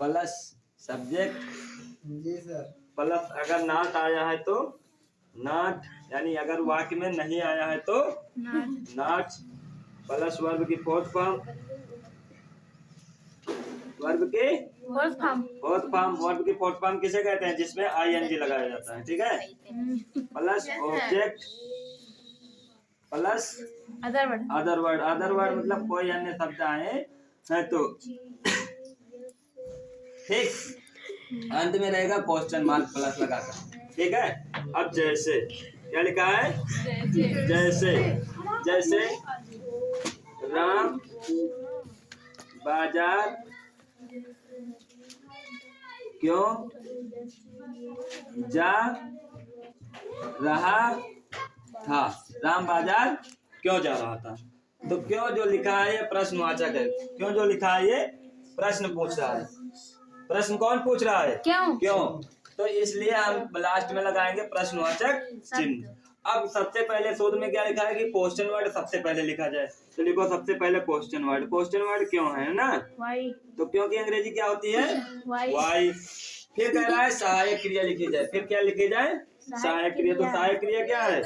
Plus subject जी sir. Plus अगर not आया है तो नॉट, यानी अगर वाक्य में नहीं आया है तो नॉट, प्लस वर्ब की फोर्थ फॉर्म, वर्ब की फोर्थ फॉर्म, वर्ब की फोर्थ फॉर्म किसे कहते हैं? जिसमें आईएनजी लगाया जाता है, ठीक है। Plus object plus other word, other word मतलब कोई अन्य शब्द आए है तो, ठीक। अंत में रहेगा क्वेश्चन मार्क प्लस लगाकर, ठीक है। अब जैसे क्या लिखा है? जैसे, जैसे राम बाजार क्यों जा रहा था? राम बाजार क्यों जा रहा था? तो क्यों जो लिखा है ये प्रश्नवाचक है। क्यों जो लिखा है ये प्रश्न पूछ रहा है। प्रश्न कौन पूछ रहा है? क्यों। तो इसलिए हम लास्ट में लगाएंगे प्रश्नवाचक चिन्ह। अब सबसे पहले शोध में क्या लिखा है कि क्वेश्चन वर्ड सबसे पहले लिखा जाए, तो लिखो सबसे पहले क्वेश्चन वर्ड। क्वेश्चन वर्ड क्यों है ना? तो क्यों की अंग्रेजी क्या होती है? वाई। फिर कह रहा है सहायक क्रिया लिखी जाए। फिर क्या लिखी जाए? सहायक क्रिया। तो सहायक क्रिया क्या है?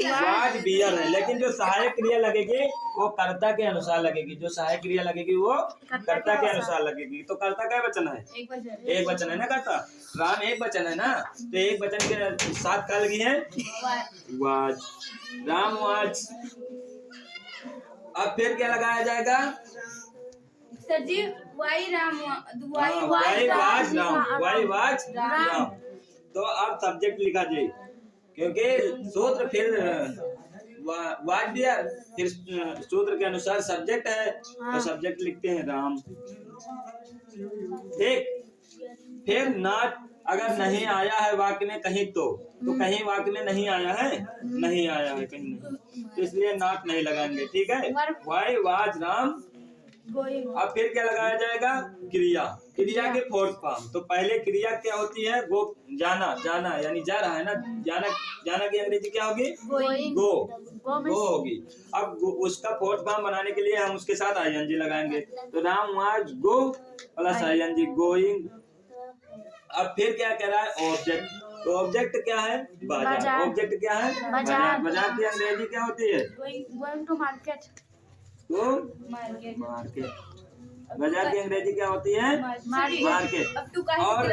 वाज बियर है, लेकिन जो सहायक क्रिया लगेगी वो कर्ता के अनुसार लगेगी। जो सहायक क्रिया लगेगी वो कर्ता के अनुसार लगेगी। तो कर्ता क्या वचन है? एक वचन है ना कर्ता। राम एक वचन है ना, तो एक वचन के साथ क्या लगी है? वाज। राम वाज। अब फिर क्या लगाया जाएगा? Sir ji why Ram, why was Ram, why was Ram. तो अब सब्जेक्ट लिखा जाए, क्योंकि सूत्र फिर वाज दिया, फिर सूत्र के अनुसार सब्जेक्ट है, तो सब्जेक्ट लिखते हैं राम, ठीक। फिर नॉट अगर नहीं आया है वाक्य में कहीं तो कहीं वाक्य में नहीं आया है, नहीं आया है कहीं नहीं, तो इसलिए नॉट नहीं लगाएंगे, ठीक है। Y was Ram. अब फिर क्या लगाया जाएगा? क्रिया। क्रिया के फोर्थ फॉर्म। तो पहले क्रिया क्या होती है? गो, जाना, जाना यानी जा रहा है ना, जाना, जाना की अंग्रेजी क्या होगी? गो, गो होगी। अब उसका फोर्थ फॉर्म बनाने के लिए हम उसके साथ आईएनजी लगाएंगे, तो Ram was go plus ING, going. अब फिर क्या कह रहा है? ऑब्जेक्ट। तो ऑब्जेक्ट क्या है? बाजार। ऑब्जेक्ट क्या है? बाजार। बाजार की अंग्रेजी क्या होती है? Going to market. तो मार्केट। बाजार की अंग्रेजी क्या होती है? मार्केट। और